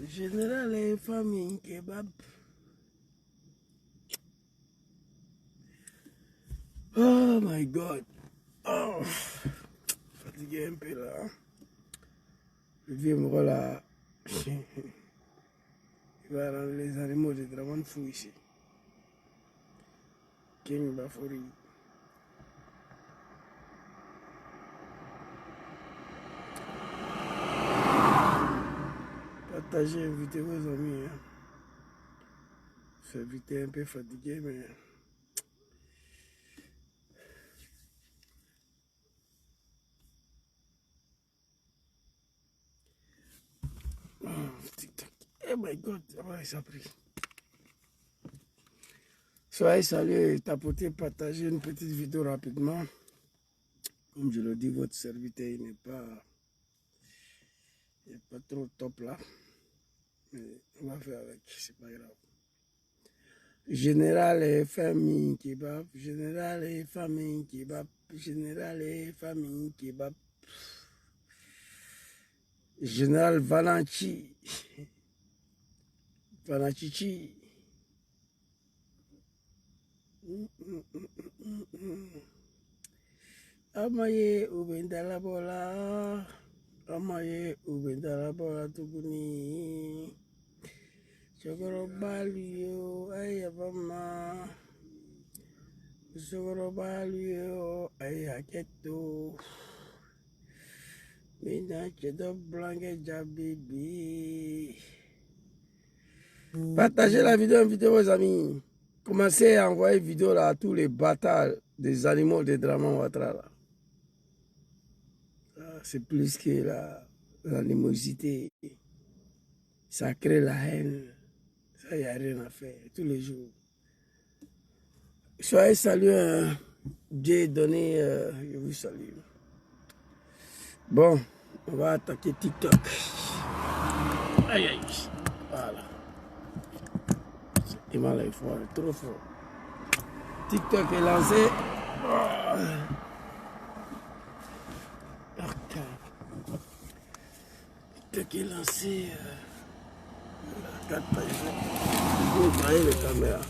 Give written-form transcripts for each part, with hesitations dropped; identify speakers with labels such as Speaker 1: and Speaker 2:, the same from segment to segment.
Speaker 1: Général et famille kebab. Oh my god. Oh. Fatigué un peu là. Le vieux me là. Il va rendre les animaux de Draman fou ici. King Bafori. Partagez, invitez vos amis. Hein. Je suis invité un peu fatigué, mais... Oh, TikTok. Oh my god, ouais, ça a pris. Soyez salués et tapotez, partagez une petite vidéo rapidement. Comme je le dis, votre serviteur n'est pas trop top là. Mais on va faire avec, c'est pas grave. Général et famille kebab, général et famille kebab, général et famille kebab. Général Valanchi. Valanchichi. Amaye ubendala bola. Amaye ubendala bola tuguni. Chokoro balio ayabama. Chokoro balio ayaketo. Mina chedo blanque jabibi. Partagez la vidéo, vos amis. Commencez à envoyer vidéo là à tous les bâtards des animaux de Draman Ouattara. C'est plus que l'animosité. Ça crée la haine. Ça, il n'y a rien à faire tous les jours. Soyez salués. Dieu donné, je vous salue. Bon, on va attaquer TikTok. Aïe, aïe. Voilà. C'est mal, il faut aller trop fort. TikTok est lancé. TikTok est lancé. 4 pages. Vous voyez les caméras.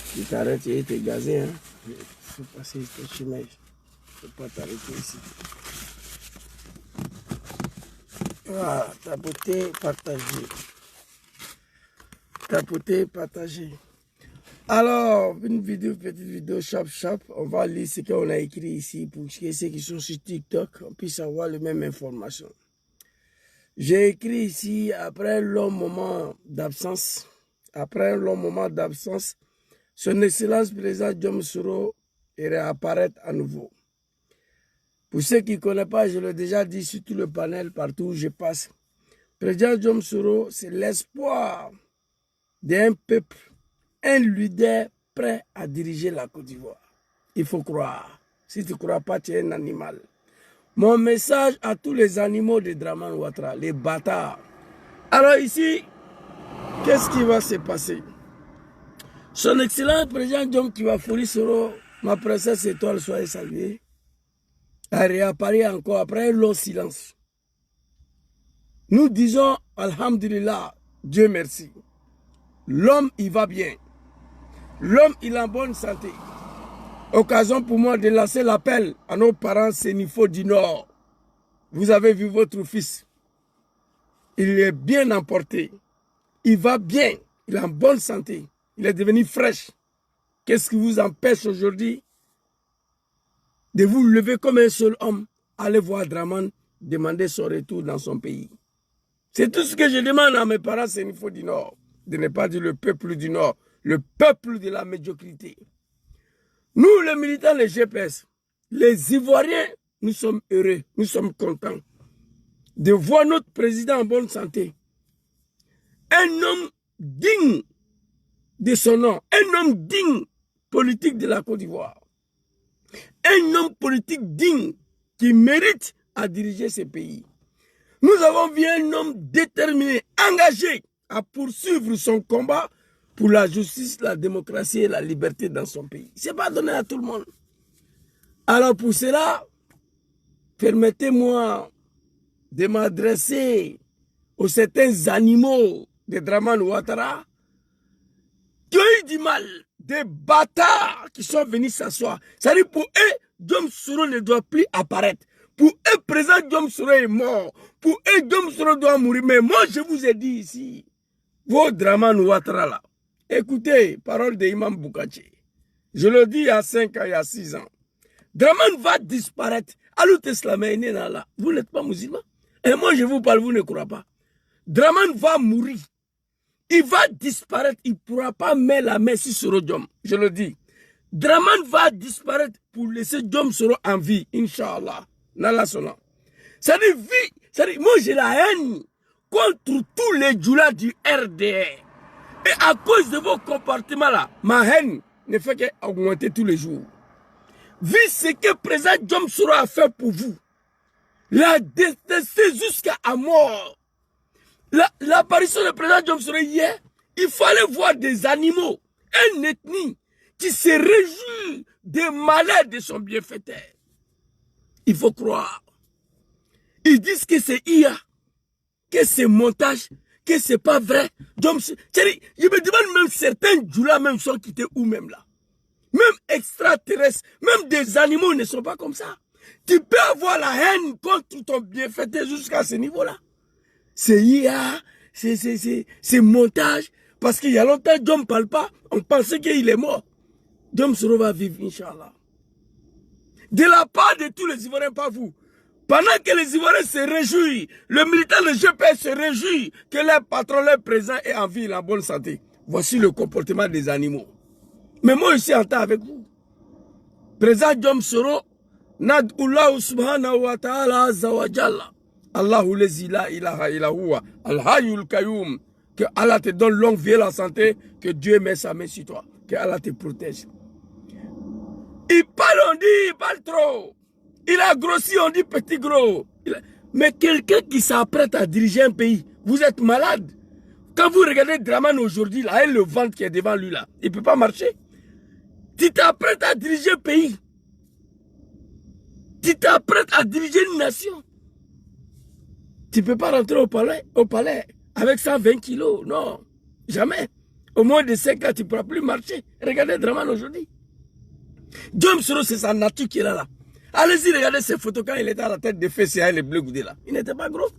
Speaker 1: Si t'arrêtes, tu es gazé. Hein? Il faut passer ce chemin. Il ne faut pas t'arrêter ici. Voilà, tapoter, partager. Tapoter, partager. Alors, une vidéo, petite vidéo, chap. On va lire ce qu'on a écrit ici pour que ceux qui sont sur TikTok on puisse avoir les mêmes informations. J'ai écrit ici, après un long moment d'absence, son Excellence président Diom Soro réapparaît à nouveau. Pour ceux qui ne connaissent pas, je l'ai déjà dit sur tout le panel, partout où je passe. Président Diom Soro, c'est l'espoir d'un peuple, un leader prêt à diriger la Côte d'Ivoire. Il faut croire. Si tu ne crois pas, tu es un animal. Mon message à tous les animaux de Draman Ouattara, les bâtards. Alors ici, qu'est-ce qui va se passer? Son excellent président Diom Kiwafuri Soro, ma princesse étoile, soyez saluée, a réapparu encore après un long silence. Nous disons, Alhamdulillah, Dieu merci. L'homme, il va bien. L'homme, il est en bonne santé. Occasion pour moi de lancer l'appel à nos parents sénifaux du Nord. Vous avez vu votre fils. Il est bien emporté. Il va bien. Il est en bonne santé. Il est devenu fraîche. Qu'est-ce qui vous empêche aujourd'hui de vous lever comme un seul homme, aller voir Draman, demander son retour dans son pays? C'est tout ce que je demande à mes parents sénifaux du Nord. De ne pas dire le peuple du Nord. Le peuple de la médiocrité. Nous, les militants, les GPS, les Ivoiriens, nous sommes heureux, nous sommes contents de voir notre président en bonne santé. Un homme digne de son nom, un homme digne politique de la Côte d'Ivoire. Un homme politique digne qui mérite à diriger ce pays. Nous avons vu un homme déterminé, engagé à poursuivre son combat pour la justice, la démocratie et la liberté dans son pays. Ce n'est pas donné à tout le monde. Alors pour cela, permettez-moi de m'adresser aux certains animaux de Dramane Ouattara qui ont eu du mal, des bâtards qui sont venus s'asseoir. C'est-à-dire pour eux, Djom Soro ne doit plus apparaître. Pour eux, président Djom Soro est mort. Pour eux, Djom Soro doit mourir. Mais moi, je vous ai dit ici, vos Dramane Ouattara là, écoutez, parole d'Imam Boukaché. Je le dis il y a 5 ans, il y a 6 ans. Dramane va disparaître. Vous n'êtes pas musulman. Et moi, je vous parle, vous ne croyez pas. Dramane va mourir. Il va disparaître. Il ne pourra pas mettre la main sur Soro Djom. Je le dis. Dramane va disparaître pour laisser Djom Soro en vie. Inch'Allah. Nala Sona. C'est-à-dire, moi, j'ai la haine contre tous les djoulas du RDR. Et à cause de vos comportements là, ma haine ne fait qu'augmenter tous les jours. Vu ce que le président Djom Soro a fait pour vous, l'a détesté jusqu'à mort. L'apparition du président Djom Soro hier, il fallait voir des animaux, une ethnie qui se réjouit des malheurs de son bienfaiteur. Il faut croire. Ils disent que c'est IA, que c'est montage, que c'est pas vrai. Je me demande même certains djoulas même sont quittés où même là. Même extraterrestres, même des animaux ne sont pas comme ça. Tu peux avoir la haine contre ton bienfaiteur jusqu'à ce niveau-là. C'est IA, c'est montage. Parce qu'il y a longtemps, Djom ne parle pas. On pensait qu'il est mort. Djom Soro va vivre, Inch'Allah. De la part de tous les Ivoiriens, pas vous. Pendant que les Ivoiriens se réjouissent, le militaire de GPS se réjouit que leur patron, leur président est en vie, en bonne santé. Voici le comportement des animaux. Mais moi, je suis en temps avec vous. Président Djom Soro, Nad'ullahu subhanahu wa ta'ala azza wa jalla. Allahu lezi la ilaha illa huwa. Al-hayyul qayyum. Que Allah te donne longue vie et la santé. Que Dieu met sa main sur toi. Que Allah te protège. Il parle, on dit, il parle trop. Il a grossi, on dit petit gros. Mais quelqu'un qui s'apprête à diriger un pays, vous êtes malade. Quand vous regardez Dramane aujourd'hui, là, et le ventre qui est devant lui, là, il ne peut pas marcher. Tu t'apprêtes à diriger un pays. Tu t'apprêtes à diriger une nation. Tu ne peux pas rentrer au palais avec 120 kilos. Non, jamais. Au moins de 5 ans, tu ne pourras plus marcher. Regardez Dramane aujourd'hui. Djom Soro, c'est sa nature qui est là. Allez-y, regardez ses photos quand il était à la tête de FCA et les bleus goudés là. Il n'était pas gros.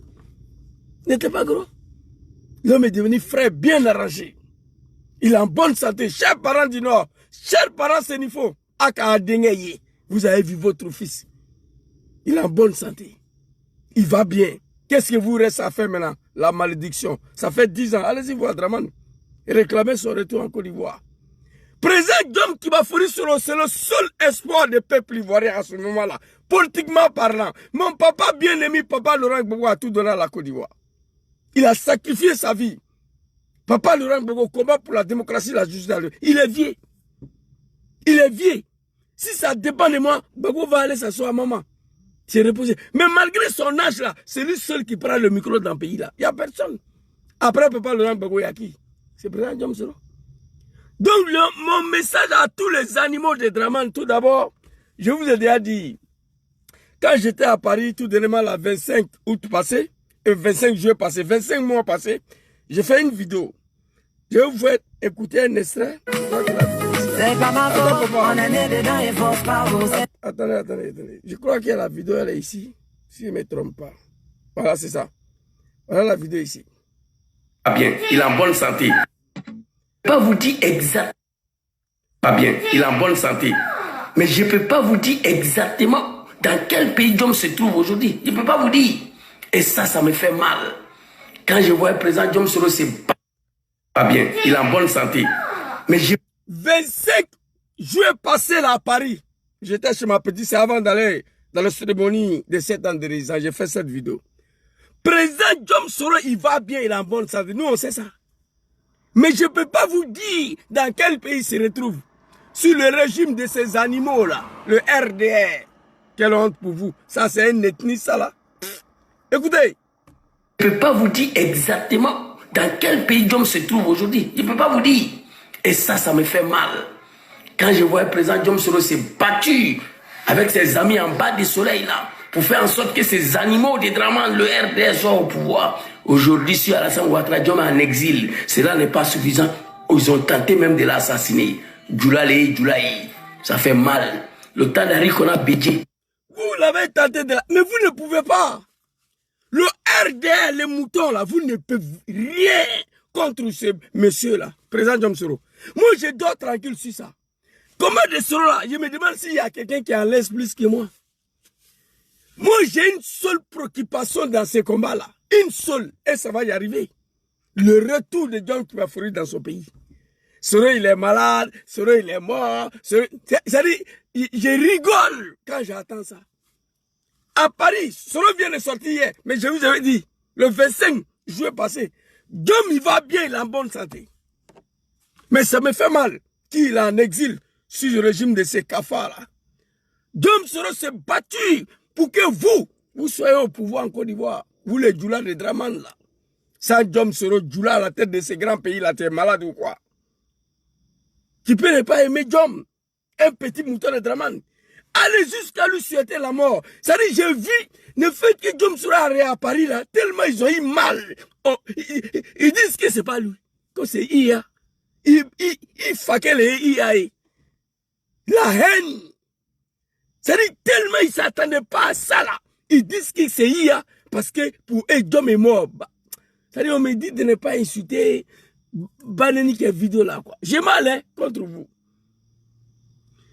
Speaker 1: Il n'était pas gros. L'homme est devenu frère bien arrangé. Il est en bonne santé. Chers parents du Nord, chers parents Sénifo, vous avez vu votre fils. Il est en bonne santé. Il va bien. Qu'est-ce que vous reste à faire maintenant? La malédiction. Ça fait 10 ans. Allez-y voir Dramane. Et réclamer son retour en Côte d'Ivoire. Président Djom Kibafouri Soro, c'est le seul espoir du peuple ivoirien à ce moment-là. Politiquement parlant. Mon papa bien-aimé, papa Laurent Gbagbo a tout donné à la Côte d'Ivoire. Il a sacrifié sa vie. Papa Laurent Gbagbo combat pour la démocratie et la justice. Il est vieux. Il est vieux. Si ça dépend de moi, Gbagbo va aller s'asseoir à maman. C'est reposé. Mais malgré son âge là, c'est lui seul qui prend le micro dans le pays là. Il n'y a personne. Après Papa Laurent Gbagbo, il y a qui? C'est président Djom Soro. Donc mon message à tous les animaux de Dramane, tout d'abord, je vous ai déjà dit, quand j'étais à Paris, tout dernièrement, le 25 août passé, et 25 juillet passé, 25 mois passé, j'ai fait une vidéo. Je vais vous faire écouter un extrait. Attendez. Je crois que la vidéo, elle est ici. Si je ne me trompe pas. Voilà, c'est ça. Voilà la vidéo ici.
Speaker 2: Pas bien, il est en bonne santé. Je ne peux pas vous dire exactement. Pas bien, il est en bonne santé. Mais je ne peux pas vous dire exactement dans quel pays Djom se trouve aujourd'hui. Je ne peux pas vous dire. Et ça me fait mal. Quand je vois le président Djom Soro, c'est pas bien. Il est en bonne santé. Mais
Speaker 1: 25 juillet passé là à Paris. J'étais chez ma petite, c'est avant d'aller dans la cérémonie de 7 ans de résidence. J'ai fait cette vidéo. Président Djom Soro, il va bien, il est en bonne santé. Nous, on sait ça. Mais je ne peux pas vous dire dans quel pays il se retrouve. Sur le régime de ces animaux-là, le RDR. Quelle honte pour vous. Ça, c'est une ethnie, ça, là. Écoutez.
Speaker 2: Je ne peux pas vous dire exactement dans quel pays Djom se trouve aujourd'hui. Je ne peux pas vous dire. Et ça me fait mal. Quand je vois le président Djom Soro s'est battu avec ses amis en bas du soleil, là, pour faire en sorte que ces animaux de Draman, le RDS, soient au pouvoir. Aujourd'hui, si Alassane Ouattara Diom est en exil, cela n'est pas suffisant. Ils ont tenté même de l'assassiner. Djoulaye, ça fait mal. Le temps d'Harry qu'on a bédié.
Speaker 1: Vous l'avez tenté de la... Mais vous ne pouvez pas. Le RDR, les moutons là, vous ne pouvez rien contre ce monsieur-là, président Diom Soro. Moi, je dors tranquille sur ça. Comment de Soro là, je me demande s'il y a quelqu'un qui en laisse plus que moi. Moi, j'ai une seule préoccupation dans ces combats-là. Une seule, et ça va y arriver. Le retour de Diom Kibafoury dans son pays. Soro, il est malade, Soro, il est mort. C'est-à-dire, je rigole quand j'entends ça. À Paris, Soro vient de sortir hier, mais je vous avais dit, le 25 juillet passé, Diom, il va bien, il est en bonne santé. Mais ça me fait mal qu'il est en exil sur le régime de ces cafards-là. Diom Soro s'est battu pour que vous soyez au pouvoir en Côte d'Ivoire. Vous, les Djoula de Draman, là. Sans Diom Soro, Djoula à la tête de ces grands pays-là, t'es malade ou quoi? Tu peux ne pas aimer Diom, un petit mouton de Draman. Allez jusqu'à lui souhaiter la mort. C'est-à-dire, j'ai vu le fait que Diom Soro arrive à Paris, là, tellement ils ont eu mal. Oh, ils disent que c'est pas lui, que c'est IA. Il faquait les IA. La haine. C'est-à-dire, tellement ils ne s'attendaient pas à ça, là. Ils disent que c'est IA, parce que pour eux, Diom est mort. C'est-à-dire, on me dit de ne pas insulter Banani qui est vidéo là, quoi. J'ai mal, hein, contre vous.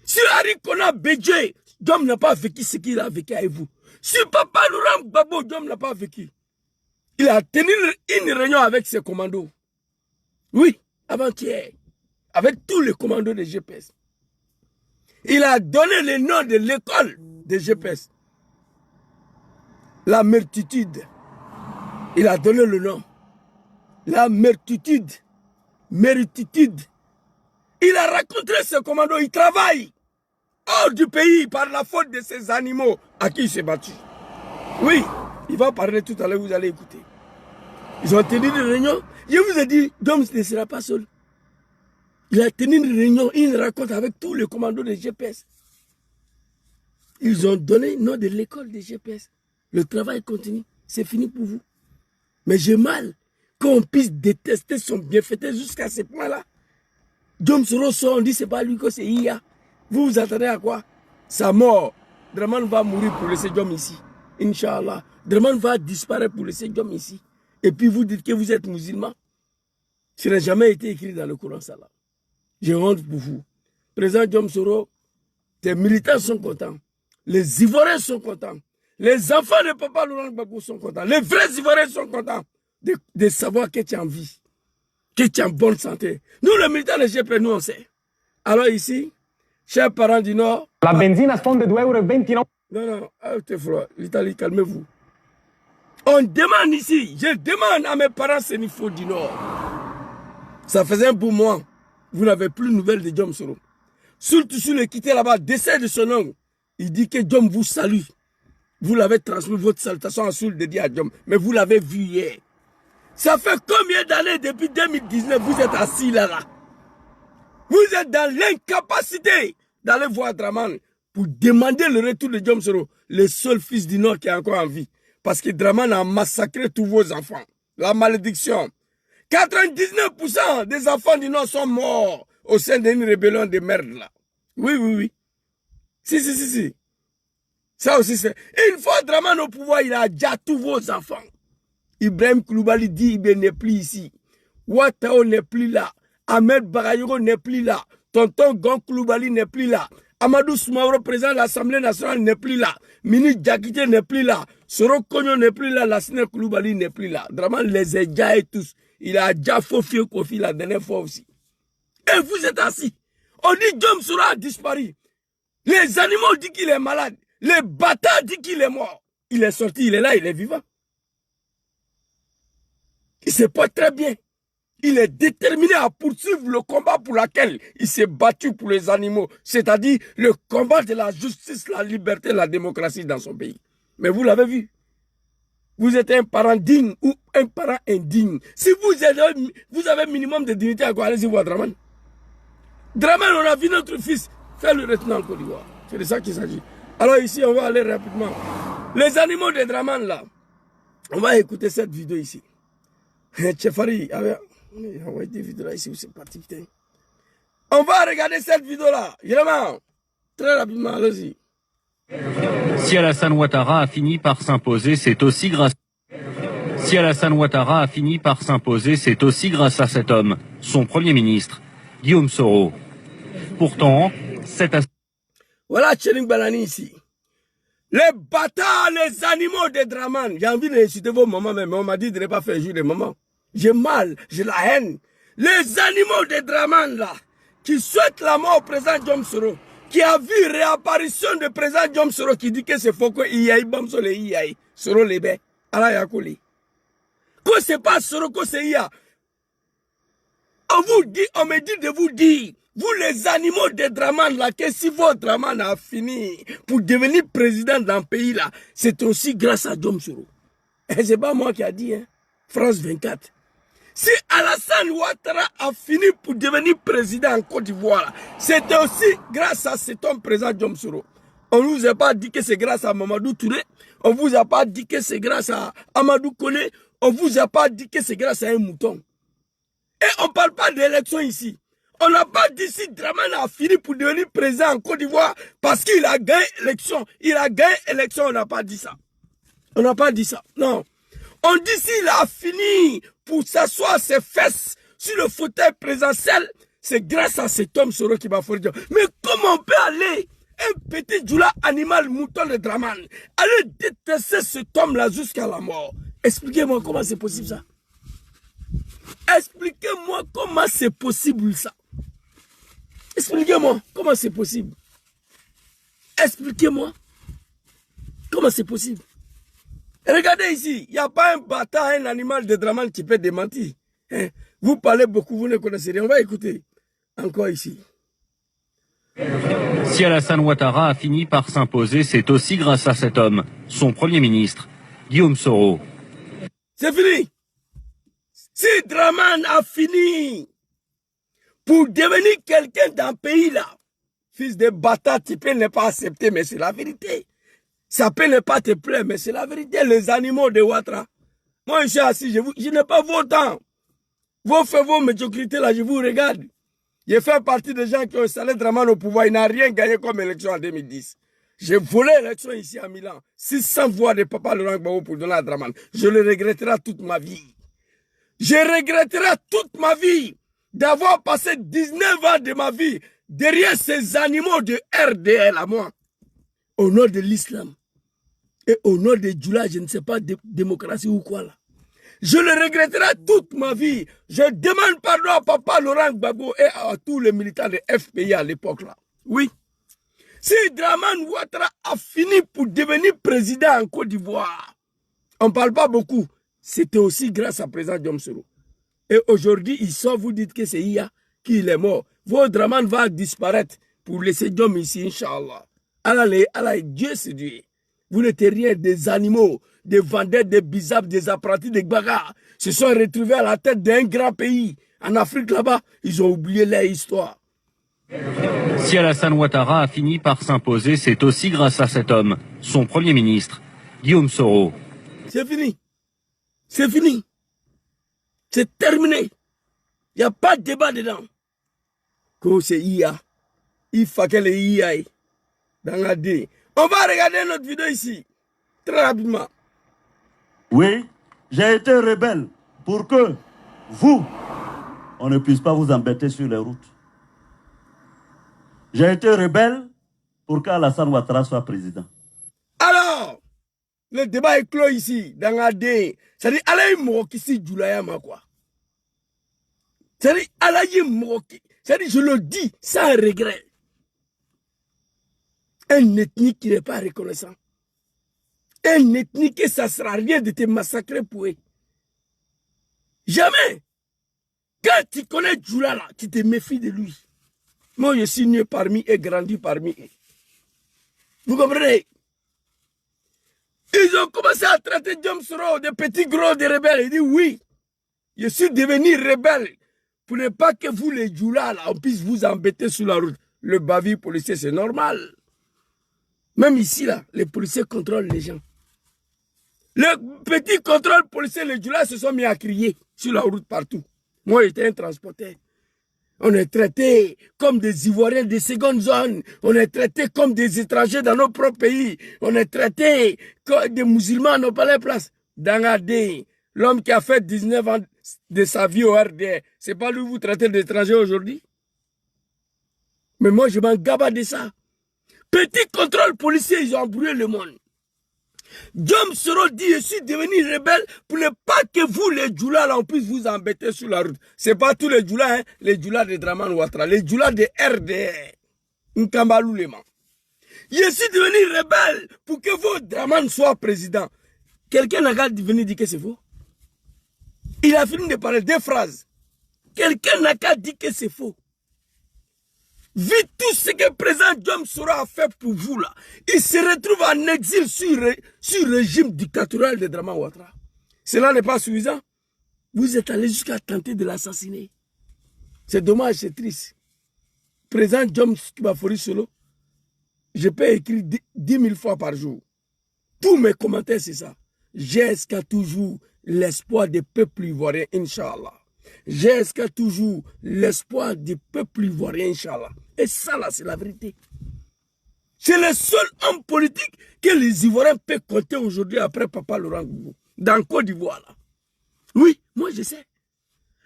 Speaker 1: Si Harry Kona Bédjé, Diom n'a pas vécu ce qu'il a vécu avec vous. Si Papa Laurent Gbagbo, Diom n'a pas vécu. Il a tenu une réunion avec ses commandos. Oui, avant-hier. Avec tous les commandos de GPS. Il a donné le nom de l'école de GPS. La Mertitude. Il a donné le nom. La Mertitude. Mérititude. Il a rencontré ses commandos. Il travaille hors du pays par la faute de ces animaux à qui il s'est battu. Oui, il va parler tout à l'heure, vous allez écouter. Ils ont tenu une réunion. Je vous ai dit, Diom ne sera pas seul. Il a tenu une réunion, une rencontre avec tous les commandos de GPS. Ils ont donné le nom de l'école de GPS. Le travail continue. C'est fini pour vous. Mais j'ai mal qu'on puisse détester son bienfaiteur jusqu'à ce point-là. Diom Soro sort, on dit c'est pas lui que c'est IA. Vous vous attendez à quoi? Sa mort. Draman va mourir pour laisser Diom ici. Inch'Allah. Draman va disparaître pour laisser Diom ici. Et puis vous dites que vous êtes musulman. Ce n'a jamais été écrit dans le Coran Salah. Je honte pour vous. Président Diom Soro, tes militants sont contents. Les Ivoiriens sont contents. Les enfants de Papa Laurent Gbagbo sont contents. Les vrais Ivoiriens sont contents de savoir que tu es en vie. Que tu es en bonne santé. Nous, les militants de GP, nous, on sait. Alors ici, chers parents du Nord...
Speaker 3: La benzina sfonde 2,29 €.
Speaker 1: Non, arrêtez, frère. L'Italie, calmez-vous. On demande ici, je demande à mes parents sénifaux du Nord. Ça faisait un bout mois. Vous n'avez plus de nouvelles de Diom Soro. Surtout sur le quitté là-bas, décès de son nom. Il dit que Diom vous salue. Vous l'avez transmis votre salutation en soul dédié à Diom. Mais vous l'avez vu hier. Ça fait combien d'années depuis 2019 vous êtes assis là? Vous êtes dans l'incapacité d'aller voir Draman pour demander le retour de Diom Soro, le seul fils du Nord qui est encore en vie. Parce que Draman a massacré tous vos enfants. La malédiction. 99% des enfants du Nord sont morts au sein d'une rébellion de merde là. Oui. Si. Ça aussi c'est... Une fois Draman au pouvoir, il a déjà tous vos enfants. Ibrahim Koulibaly dit il n'est plus ici. Ouattao n'est plus là. Ahmed Bagayoko n'est plus là. Tonton Gon Koulibaly n'est plus là. Amadou Soumaoro, président de l'Assemblée nationale, n'est plus là. Ministre Diakité n'est plus là. Soro Kogno n'est plus là. Lassine Koulibaly n'est plus là. Draman les a déjà et tous. Il a déjà faufié Kofi la dernière fois aussi. Et vous êtes assis. On dit Diom Soro a disparu. Les animaux disent qu'il est malade. Les bâtards disent qu'il est mort. Il est sorti, il est là, il est vivant. Il se porte très bien. Il est déterminé à poursuivre le combat pour lequel il s'est battu pour les animaux. C'est-à-dire le combat de la justice, la liberté, la démocratie dans son pays. Mais vous l'avez vu. Vous êtes un parent digne ou un parent indigne. Si vous avez minimum de dignité à quoi, allez-y voir Draman. Draman, on a vu notre fils faire le retenant en Côte d'Ivoire. C'est de ça qu'il s'agit. Alors ici, on va aller rapidement. Les animaux de Draman là. On va écouter cette vidéo ici. Tchefari, on va des vidéos là ici où c'est parti, putain. On va regarder cette vidéo là. Vraiment. Très rapidement, allez-y.
Speaker 4: Si Alassane Ouattara a fini par s'imposer, c'est aussi grâce... Si Alassane Ouattara a fini par s'imposer, c'est aussi grâce à cet homme, son Premier ministre, Guillaume Soro. Pourtant, cette...
Speaker 1: Voilà Tcheling Balani ici. Les bâtards, les animaux de Draman. J'ai envie d'insulter vos mamans, mais on m'a dit de ne pas faire jouer les mamans. J'ai mal, j'ai la haine. Les animaux de Draman là, qui souhaitent la mort au président Diom Soro, qui a vu réapparition de président Diom Soro qui dit que c'est faux que Iyaï, Bamso le Iyaï, Soro le bé, ala yakoli. Que c'est pas Soro, que c'est Iya. On vous dit, on me dit de vous dire, vous les animaux de Draman là, que si votre Draman a fini pour devenir président d'un pays là, c'est aussi grâce à Diom Soro. Et c'est pas moi qui a dit, hein. France 24. Si Alassane Ouattara a fini pour devenir président en Côte d'Ivoire, c'était aussi grâce à cet homme président Diom Soro. On ne vous a pas dit que c'est grâce à Mamadou Touré, on ne vous a pas dit que c'est grâce à Amadou Kone, on ne vous a pas dit que c'est grâce à un mouton. Et on ne parle pas d'élection ici. On n'a pas dit si Draman a fini pour devenir président en Côte d'Ivoire parce qu'il a gagné l'élection. Il a gagné l'élection, on n'a pas dit ça. On n'a pas dit ça, non. On dit s'il a fini pour s'asseoir ses fesses sur le fauteuil présidentiel, c'est grâce à cet homme Soro qui va faire dire. Mais comment on peut aller, un petit djoula animal mouton de Draman, aller détester cet homme-là jusqu'à la mort? Expliquez-moi comment c'est possible ça. Expliquez-moi comment c'est possible ça. Expliquez-moi comment c'est possible. Expliquez-moi comment c'est possible. Regardez ici, il n'y a pas un bâtard, un animal de Draman qui peut démentir. Hein? Vous parlez beaucoup, vous ne connaissez rien. On va écouter. Encore ici.
Speaker 4: Si Alassane Ouattara a fini par s'imposer, c'est aussi grâce à cet homme, son Premier ministre, Guillaume Soro.
Speaker 1: C'est fini. Si Draman a fini pour devenir quelqu'un d'un pays là, fils de bâtard, tu peux ne pas accepter, mais c'est la vérité. Ça peut ne pas te plaire, mais c'est la vérité. Les animaux de Ouattara. Moi, je suis assis, je n'ai pas vos temps. Vous faites vos médiocrités là, je vous regarde. Je fais partie des gens qui ont installé Draman au pouvoir. Il n'a rien gagné comme élection en 2010. J'ai volé l'élection ici à Milan. 600 voix de Papa Laurent Gbagbo pour donner à Draman. Je le regretterai toute ma vie. Je regretterai toute ma vie d'avoir passé 19 ans de ma vie derrière ces animaux de RDL à moi. Au nom de l'islam et au nom de Djoula, je ne sais pas, de démocratie ou quoi là. Je le regretterai toute ma vie. Je demande pardon à Papa Laurent Gbagbo et à tous les militants de FPI à l'époque là. Oui. Si Draman Ouattara a fini pour devenir président en Côte d'Ivoire, on ne parle pas beaucoup. C'était aussi grâce à président Diom Soro. Et aujourd'hui, ils sont, vous dites que c'est Iya qui est mort. Votre Draman va disparaître pour laisser Diom ici, Inch'Allah. Allah, Dieu c'est Dieu. Vous n'êtes rien, des animaux, des vendeurs, des bizarres, des apprentis, des bagarres. Se sont retrouvés à la tête d'un grand pays. En Afrique là-bas, ils ont oublié leur histoire.
Speaker 4: Si Alassane Ouattara a fini par s'imposer, c'est aussi grâce à cet homme, son Premier ministre, Guillaume Soro.
Speaker 1: C'est fini. C'est fini. C'est terminé. Il n'y a pas de débat dedans. Quand c'est IA, il faut que les IA dans la D. On va regarder notre vidéo ici, très rapidement.
Speaker 5: Oui, j'ai été rebelle pour que vous, on ne puisse pas vous embêter sur les routes. J'ai été rebelle pour qu'Alassane Ouattara soit président.
Speaker 1: Alors, le débat est clos ici, dans la D. C'est-à-dire, Alaï Moroki, si Djoulayama, quoi. C'est-à-dire, Alaï Moroki. C'est-à-dire, je le dis sans regret. Un ethnique qui n'est pas reconnaissant. Un ethnique que ça ne sera rien de te massacrer pour eux. Jamais. Quand tu connais Djoula là, tu te méfies de lui. Moi, je suis né parmi et grandi parmi eux. Vous comprenez? Ils ont commencé à traiter Diom Soro de petits gros de rebelles. Il dit oui, je suis devenu rebelle pour ne pas que vous les Djoula là, on puisse vous embêter sur la route. Le bavure policier, c'est normal. Même ici, là, les policiers contrôlent les gens. Le petit contrôle policier, les Djoula se sont mis à crier sur la route partout. Moi, j'étais un transporteur. On est traités comme des Ivoiriens de seconde zone. On est traités comme des étrangers dans nos propres pays. On est traités comme des musulmans n'ont pas leur place. Dangadé, l'homme qui a fait 19 ans de sa vie au RDR, c'est pas lui vous traitez d'étranger aujourd'hui? Mais moi, je m'en gaba de ça. Petit contrôle policier, ils ont embrouillé le monde. Diom Soro dit, je suis devenu rebelle pour ne pas que vous, les Djoula, là, on puisse vous embêter sur la route. C'est pas tous les Djoula, hein, les Djoula de Draman Ouattara, les Djoula de RDR. Nkambalou Leman. Je suis devenu rebelle pour que vous, Draman, soit président. Quelqu'un n'a qu'à venir dire que c'est faux. Il a fini de parler deux phrases. Quelqu'un n'a qu'à dire que c'est faux. Vu tout ce que le président Diom Soro a fait pour vous là, il se retrouve en exil sur le régime dictatorial de Draman Ouattara. Cela n'est pas suffisant. Vous êtes allé jusqu'à tenter de l'assassiner. C'est dommage, c'est triste. Président Diom Soro, je peux écrire 10 000 fois par jour. Tous mes commentaires, c'est ça. J'ai jusqu'à toujours l'espoir des peuples ivoiriens, Inch'Allah. J'ai jusqu'à toujours l'espoir des peuples ivoiriens, Inch'Allah. Et ça, là, c'est la vérité. C'est le seul homme politique que les Ivoiriens peuvent compter aujourd'hui après Papa Laurent Gbagbo. Dans Côte d'Ivoire, là. Oui, moi, je sais.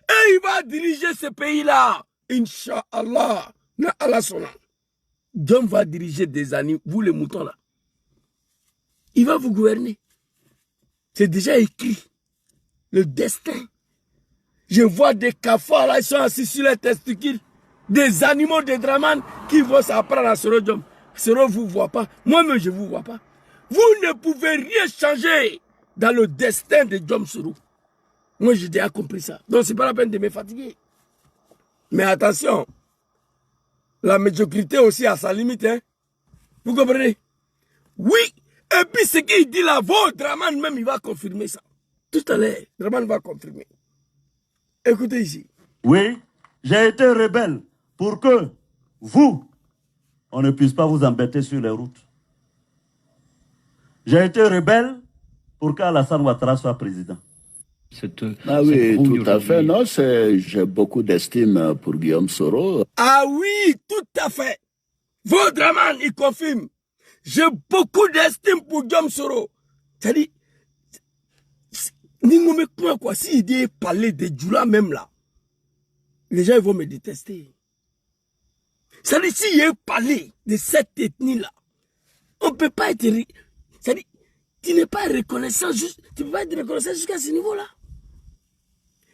Speaker 1: Et il va diriger ce pays-là. Inch'Allah. Na Allah son nom. Diom va diriger des années, vous les moutons, là. Il va vous gouverner. C'est déjà écrit. Le destin. Je vois des cafards là, ils sont assis sur les testicules. Des animaux de Draman qui vont s'apprendre à Soro Diom. Soro ne vous voit pas. Moi-même, je ne vous vois pas. Vous ne pouvez rien changer dans le destin de Diom Soro. Moi, j'ai déjà compris ça. Donc, ce n'est pas la peine de me fatiguer. Mais attention, la médiocrité aussi a sa limite. Hein? Vous comprenez? Oui. Et puis, ce qu'il dit là, votre Draman même, il va confirmer ça. Tout à l'heure, Draman va confirmer. Écoutez ici.
Speaker 5: Oui, j'ai été rebelle pour que vous, on ne puisse pas vous embêter sur les routes. J'ai été rebelle pour qu'Alassane Ouattara soit président.
Speaker 6: Ah oui, tout à fait. Non, j'ai beaucoup d'estime pour Guillaume Soro.
Speaker 1: Ah oui, tout à fait. Votre Draman, il confirme. J'ai beaucoup d'estime pour Diom Soro. C'est-à-dire, quoi, s'il dit parler de Djoula même là, les gens ils vont me détester. C'est-à-dire, s'il y a parlé de cette ethnie-là, on ne peut pas être... C'est-à-dire, tu n'es pas reconnaissant, tu ne peux pas être reconnaissant jusqu'à ce niveau-là.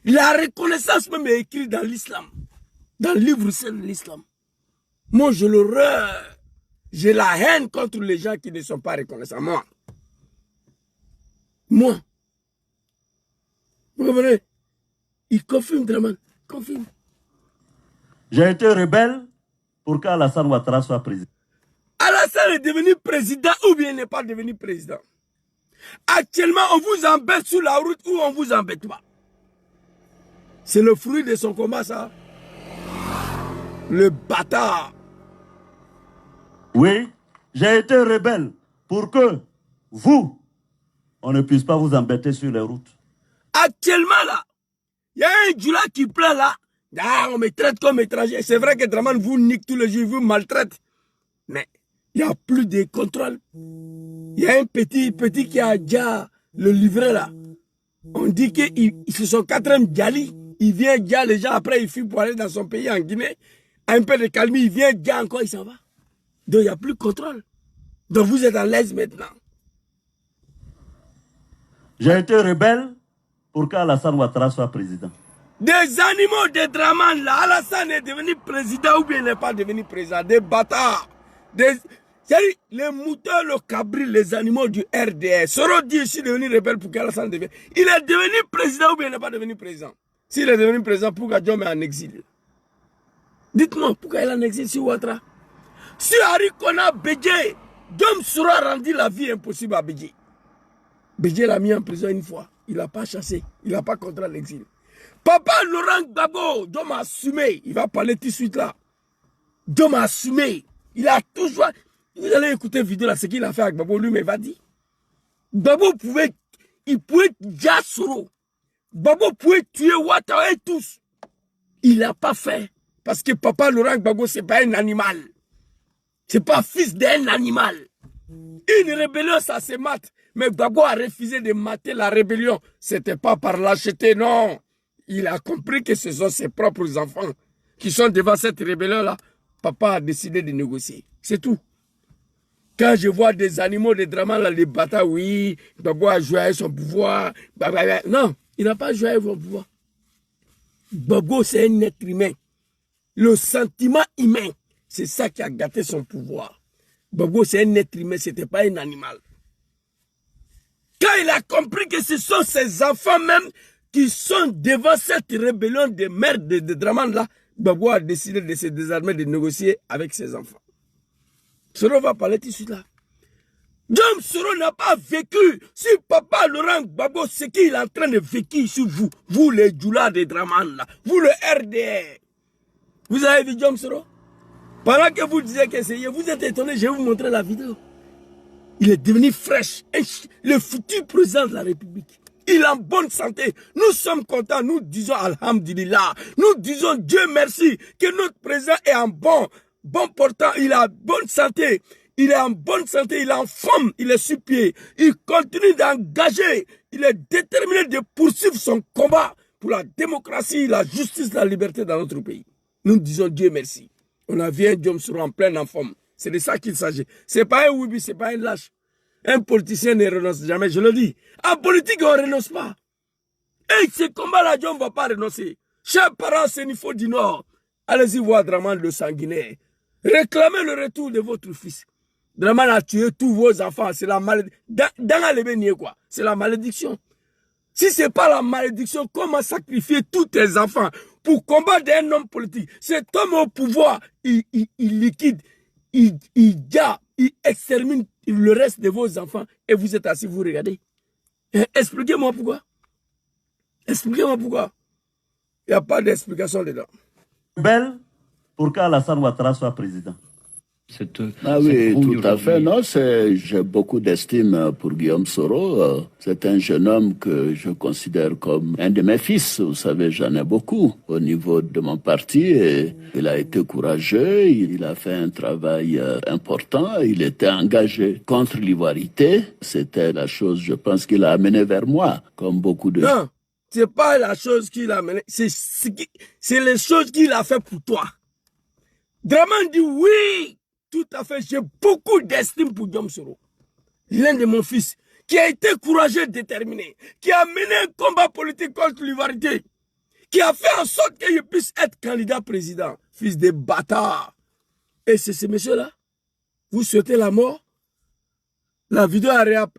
Speaker 1: La reconnaissance même est écrite dans l'islam, dans le livre saint de l'islam. Moi, je l'horreur. J'ai la haine contre les gens qui ne sont pas reconnaissants. Moi. Vous comprenez? Il confirme, Draman. Confirme.
Speaker 5: J'ai été rebelle pour qu'Alassane Ouattara soit président.
Speaker 1: Alassane est devenu président ou bien n'est pas devenu président. Actuellement, on vous embête sur la route ou on vous embête pas. C'est le fruit de son combat, ça. Le bâtard.
Speaker 5: Oui, j'ai été rebelle pour que vous, on ne puisse pas vous embêter sur les routes.
Speaker 1: Actuellement, là, il y a un Djoula qui plaît là. Ah, on me traite comme étranger. C'est vrai que Draman vous nique tous les jours, vous maltraite. Mais il n'y a plus de contrôle. Il y a un petit qui a déjà le livret là. On dit qu'ils se sont 4e Djali. Il vient déjà, les gens après il fuit pour aller dans son pays en Guinée. Un peu de calme, il vient déjà encore, il s'en va. Donc il n'y a plus de contrôle. Donc vous êtes à l'aise maintenant.
Speaker 5: J'ai été rebelle pour qu'Alassane Ouattara soit président.
Speaker 1: Des animaux de Draman là, Alassane est devenu président ou bien il n'est pas devenu président. Des bâtards. Les moutons, le cabri, les animaux du RDR. Soro dit ici devenu rebelle pour qu'Alassane devienne. Il est devenu président ou bien il n'est pas devenu président. S'il est devenu président, pourquoi Diom est en exil? Dites-moi, pourquoi il est en exil sur Ouattara? Si Harry Kona Bédié, Diom Soro a rendu la vie impossible à Bédié. Bédié l'a mis en prison une fois. Il n'a pas chassé. Il n'a pas contraint l'exil. Papa Laurent Gbagbo, Diom a assumé. Il va parler tout de suite là. Diom a assumé. Il a toujours... Vous allez écouter la vidéo là, ce qu'il a fait avec Gbagbo, lui, mais il va dire. Gbagbo pouvait il pouvait déjà Soro. Gbagbo pouvait tuer Ouattara et tous. Il n'a pas fait. Parce que Papa Laurent Gbagbo, ce n'est pas un animal. Ce n'est pas fils d'un animal. Une rébellion, ça se mate. Mais Gbagbo a refusé de mater la rébellion. Ce n'était pas par lâcheté, non. Il a compris que ce sont ses propres enfants qui sont devant cette rébellion-là. Papa a décidé de négocier. C'est tout. Quand je vois des animaux, des dramas, là, les batailles, oui, Gbagbo a joué avec son pouvoir. Non, il n'a pas joué avec son pouvoir. Gbagbo, c'est un être humain. Le sentiment humain, c'est ça qui a gâté son pouvoir. Gbagbo, c'est un être humain, ce n'était pas un animal. Quand il a compris que ce sont ses enfants même qui sont devant cette rébellion de merde de Dramane là, Gbagbo a décidé de se désarmer, de négocier avec ses enfants. Soro va parler tout de suite là. Djom Soro n'a pas vécu sur Papa Laurent Gbagbo ce qu'il est en train de vécu sur vous. Vous les Djoula de Dramane là. Vous le RDR. Vous avez vu Djom Soro? Pendant que vous disiez que c'est vous êtes étonné, je vais vous montrer la vidéo. Il est devenu fraîche. Le futur président de la République. Il est en bonne santé. Nous sommes contents. Nous disons Alhamdulillah. Nous disons Dieu merci que notre président est en bon portant. Il a bonne santé. Il est en bonne santé. Il est en forme. Il est sur pied. Il continue d'engager. Il est déterminé de poursuivre son combat pour la démocratie, la justice, la liberté dans notre pays. Nous disons Dieu merci. On a vu un Djom Soro en pleine en forme. C'est de ça qu'il s'agit. C'est pas un Wibi, c'est pas un lâche. Un politicien ne renonce jamais, je le dis. En politique, on ne renonce pas. Et ce combat-là, Djom ne va pas renoncer. Chers parents sénifaux du Nord, allez-y voir Dramane le sanguinaire. Réclamez le retour de votre fils. Dramane a tué tous vos enfants. C'est la malédiction. Dans quoi? C'est la malédiction. Si ce n'est pas la malédiction, comment sacrifier tous tes enfants pour combattre un homme politique? Cet homme au pouvoir, il liquide, il extermine le reste de vos enfants et vous êtes assis, vous regardez. Expliquez-moi pourquoi. Expliquez-moi pourquoi. Il n'y a pas d'explication dedans.
Speaker 5: Belle pour qu'Alassane Ouattara soit président.
Speaker 6: Ah oui, tout à fait. Non, j'ai beaucoup d'estime pour Guillaume Soro. C'est un jeune homme que je considère comme un de mes fils. Vous savez, j'en ai beaucoup au niveau de mon parti. Et il a été courageux, il a fait un travail important. Il était engagé contre l'ivoirité. C'était la chose, je pense, qu'il a amené vers moi, comme beaucoup de...
Speaker 1: Non, c'est pas la chose qu'il a amené. C'est les choses qu'il a fait pour toi. Dramane dit oui. Tout à fait, j'ai beaucoup d'estime pour Djom Soro. L'un de mon fils, qui a été courageux, déterminé, qui a mené un combat politique contre l'ivoirité, qui a fait en sorte qu'il puisse être candidat président. Fils de bâtard. Et c'est ce monsieur-là. Vous souhaitez la mort? La vidéo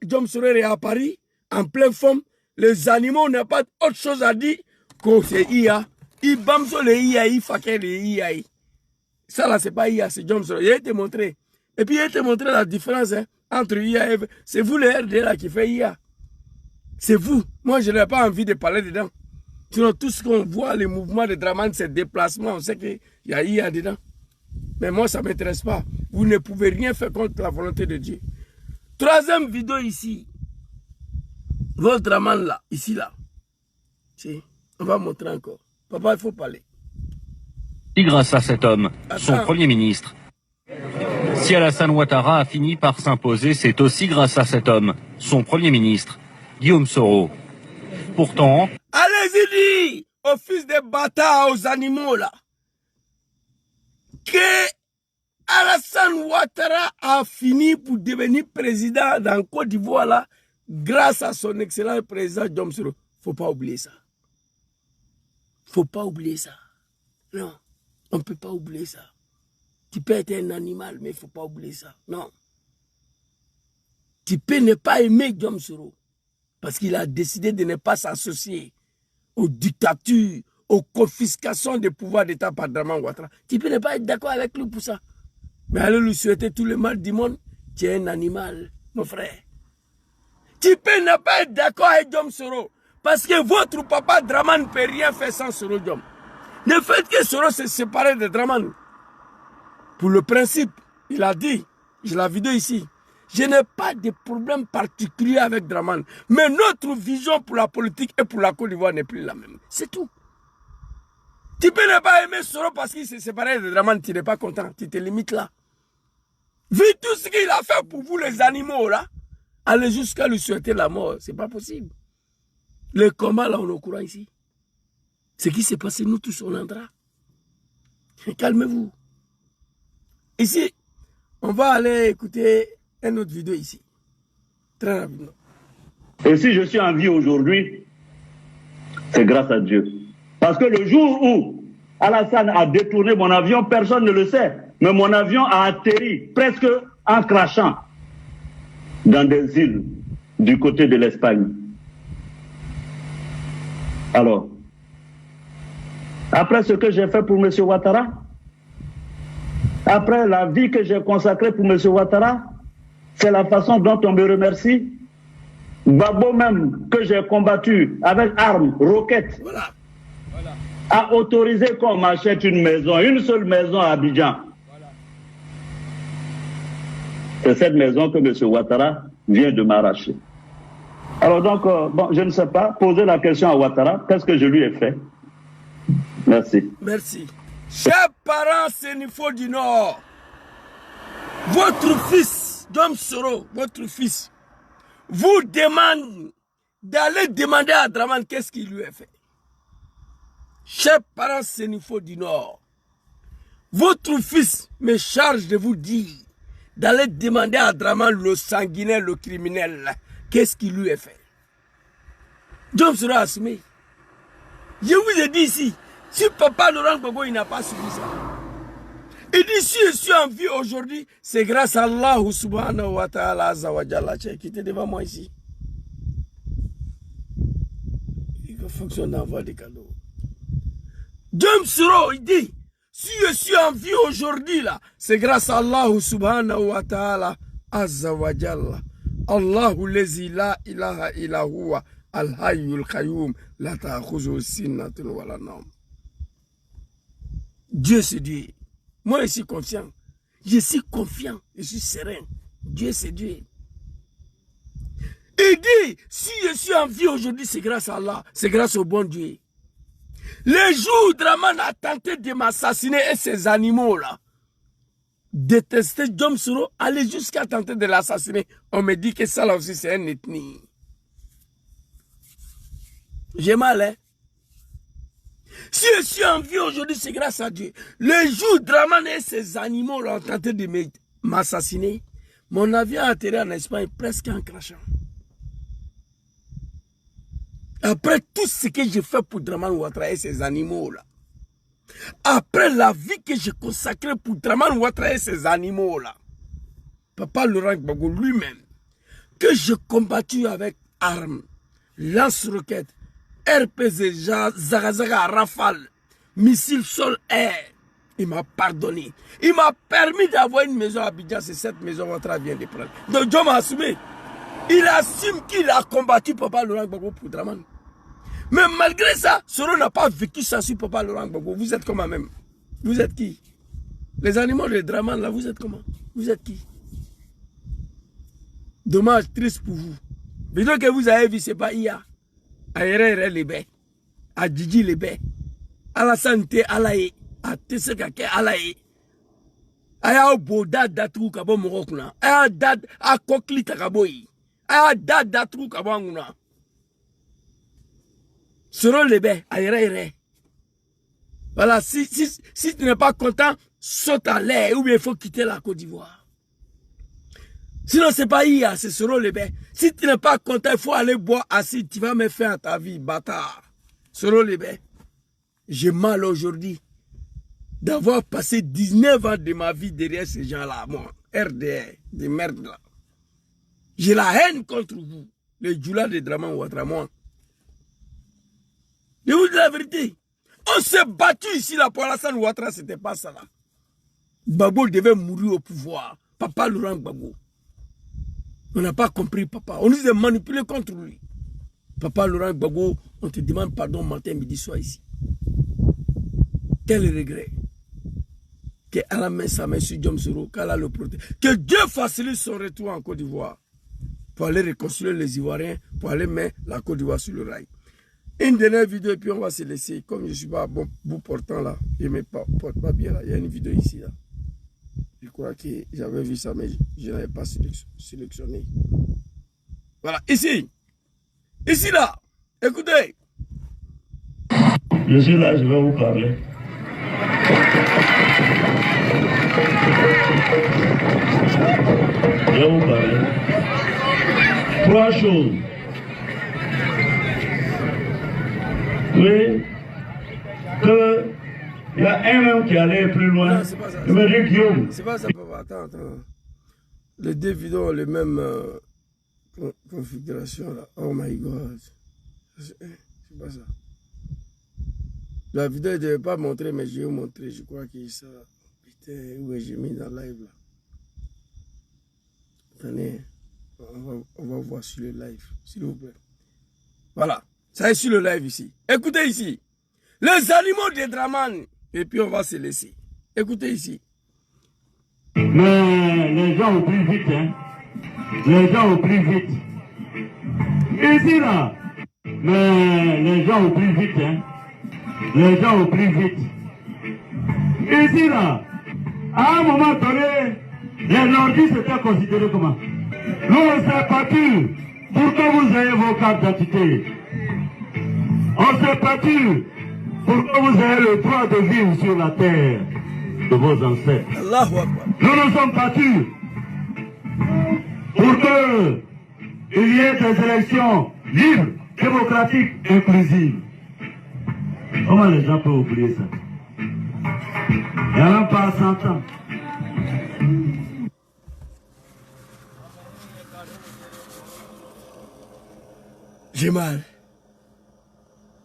Speaker 1: Djom Soro est à Paris, en pleine forme. Les animaux n'ont pas autre chose à dire que c'est IA. Ils bamso les IA, ils faquent les IA. Ça là, c'est pas IA, c'est Djom Soro. Il a été montré. Et puis il a été montré la différence entre IA et... C'est vous le RD là qui fait IA. C'est vous. Moi, je n'ai pas envie de parler dedans. Sinon, tout ce qu'on voit, les mouvements de Dramane, ces déplacements, on sait qu'il y a IA dedans. Mais moi, ça ne m'intéresse pas. Vous ne pouvez rien faire contre la volonté de Dieu. Troisième vidéo ici. Votre Dramane là, ici là. On va montrer encore. Papa, il faut parler.
Speaker 4: Grâce à cet homme, son Premier ministre. Si Alassane Ouattara a fini par s'imposer, c'est aussi grâce à cet homme, son Premier ministre, Guillaume Soro. Pourtant...
Speaker 1: Allez-y dire aux fils des bâtards, aux animaux là, que Alassane Ouattara a fini pour devenir président dans Côte d'Ivoire là, grâce à son excellent président Djom Soro. Faut pas oublier ça. Faut pas oublier ça. Non. On ne peut pas oublier ça. Tu peux être un animal, mais il ne faut pas oublier ça. Non. Tu peux ne pas aimer Djom Soro parce qu'il a décidé de ne pas s'associer aux dictatures, aux confiscations des pouvoirs d'État par Dramane Ouattara. Tu peux ne pas être d'accord avec lui pour ça. Mais allez lui souhaiter tout le mal du monde. Tu es un animal, mon frère. Tu peux ne pas être d'accord avec Djom Soro parce que votre papa Dramane ne peut rien faire sans Soro Djom. Le fait que Soro s'est séparé de Dramane, pour le principe, il a dit, j'ai la vidéo ici, Je n'ai pas de problème particulier avec Dramane. Mais notre vision pour la politique et pour la Côte d'Ivoire n'est plus la même. C'est tout. Tu peux ne pas aimer Soro parce qu'il s'est séparé de Dramane, tu n'es pas content. Tu te limites là. Vu tout ce qu'il a fait pour vous les animaux là, aller jusqu'à lui souhaiter la mort, c'est pas possible. Le combat là, on est au courant ici. Ce qui s'est passé, nous tous, on endra. Calmez-vous. Ici, on va aller écouter une autre vidéo ici. Très rapidement.
Speaker 5: Et si je suis en vie aujourd'hui, c'est grâce à Dieu. Parce que le jour où Alassane a détourné mon avion, personne ne le sait. Mais mon avion a atterri presque en crachant dans des îles du côté de l'Espagne. Alors, après ce que j'ai fait pour M. Ouattara, après la vie que j'ai consacrée pour M. Ouattara, c'est la façon dont on me remercie. Gbagbo même, que j'ai combattu avec armes, roquettes, a autorisé qu'on m'achète une maison, une seule maison à Abidjan. C'est cette maison que M. Ouattara vient de m'arracher. Alors donc, bon, je ne sais pas, poser la question à Ouattara, qu'est-ce que je lui ai fait? Merci.
Speaker 1: Merci. Chers parents Sénifo du Nord, votre fils, Dom Soro, votre fils, vous demande d'aller demander à Dramane qu'est-ce qu'il lui a fait. Chers parents Sénifo du Nord, votre fils me charge de vous dire d'aller demander à Dramane le sanguinaire, le criminel, qu'est-ce qu'il lui a fait. Dom Soro a assumé. Je vous ai dit ici, si papa Laurent Gbagbo il n'a pas suivi ça, il dit si je suis en vie aujourd'hui, c'est grâce à Allah subhanahu wa ta'ala azawajalla qui était devant moi ici. Il fonctionne d'envoi des cadeaux. Dom Soro, il dit, si je suis en vie aujourd'hui là, c'est grâce à Allah subhanahu wa ta'ala azawajalla. Allahu lezi la ilaha illa huwa al-hayyul qayyum la ta'khuzu sinatun wa la nawm. Dieu c'est Dieu. Moi, je suis confiant. Je suis confiant. Je suis serein. Dieu, c'est Dieu. Il dit, si je suis en vie aujourd'hui, c'est grâce à Allah. C'est grâce au bon Dieu. Les jours où Dramane a tenté de m'assassiner et ces animaux-là, détester Dom Soro, aller jusqu'à tenter de l'assassiner, on me dit que ça là aussi, c'est un ethnie. J'ai mal, hein? Si je suis en vie aujourd'hui, c'est grâce à Dieu. Le jour où Dramane et ces animaux ont tenté de m'assassiner, mon avion a atterri en Espagne presque en crachant. Après tout ce que j'ai fait pour Dramane Ouattara et ces animaux-là, après la vie que j'ai consacrée pour Dramane Ouattara et ces animaux-là, Papa Laurent Gbagbo lui-même, que j'ai combattu avec armes, lance-roquettes, RPG, Zagazaga, Rafale, missile sol-air, il m'a pardonné. Il m'a permis d'avoir une maison à Abidjan, c'est cette maison Ouattara vient de prendre. Donc Dieu m'a assumé. Il assume qu'il a combattu Papa Laurent Gbagbo pour Dramane. Mais malgré ça, Soro n'a pas vécu ça sur Papa Laurent Gbagbo. Vous êtes comment même? Vous êtes qui? Les animaux de Dramane là, vous êtes comment? Vous êtes qui? Dommage, triste pour vous. Vidéo que vous avez vu, c'est pas IA. A Yere Lebe, à Djidji Lebe, à la santé Alaye, à Tessekake Alaye, à Boda Datrou Kabo Morokuna, à Dad à Kokli Takaboyi, à Dad Datrou Kabanguna. Soro Lebe, à Yere. Voilà, si tu n'es pas content, saute à l'air ou bien il faut quitter la Côte d'Ivoire. Sinon, c'est pas IA, c'est Soro Lebe. Si tu n'es pas content, il faut aller boire assis. Tu vas me faire à ta vie, bâtard. Soro Lebe. J'ai mal aujourd'hui d'avoir passé 19 ans de ma vie derrière ces gens-là. Moi, RDR, des merdes là. J'ai la haine contre vous, les Djoula de Dramane Ouattara, moi. Je vous dis la vérité. On s'est battu ici là pour Alassane Ouattara, c'était pas ça là. Gbagbo devait mourir au pouvoir. Papa Laurent Gbagbo. On n'a pas compris, papa. On nous a manipulé contre lui. Papa Laurent Gbagbo, on te demande pardon matin, midi, soir ici. Quel regret. qu'elle a mis sa main sur Diom Soro, qu'elle a le protège. Que Dieu facilite son retour en Côte d'Ivoire pour aller réconcilier les Ivoiriens, pour aller mettre la Côte d'Ivoire sur le rail. Une dernière vidéo et puis on va se laisser. Comme je ne suis pas bon bout portant là, je ne me porte pas bien là. Il y a une vidéo ici là. Je crois que j'avais vu ça, mais je n'avais pas sélectionné. Voilà, ici. Ici là. Écoutez.
Speaker 5: Je suis là, je vais vous parler. Je vais vous parler. 3 choses. Oui, il y a un homme qui allait plus loin. Il me dit Guillaume.
Speaker 1: C'est pas ça, papa. Attends. Les deux vidéos ont les mêmes configurations là. Oh my God. C'est pas ça. La vidéo, je ne devais pas montrer, mais je vais vous montrer. Je crois que ça. Putain, où j'ai mis dans le live là. Attendez, on va voir sur le live, s'il vous plaît. Voilà, ça est sur le live ici. Écoutez ici. Les animaux des Draman. Et puis on va se laisser. Écoutez ici.
Speaker 5: Mais les gens au plus vite, hein. Les gens au plus vite. Ici là. Mais les gens au plus vite, hein. Les gens au plus vite. Ici là. À un moment donné, les nordistes étaient considérés comment? Nous, on s'est battu pour que vous ayez vos cartes d'identité. On s'est battu pour que vous ayez le droit de vivre sur la terre de vos ancêtres. Nous nous sommes battus pour qu'il y ait des élections libres, démocratiques, inclusives. Comment les gens peuvent oublier ça? Il n'y a même pas 100 ans.
Speaker 1: J'ai mal.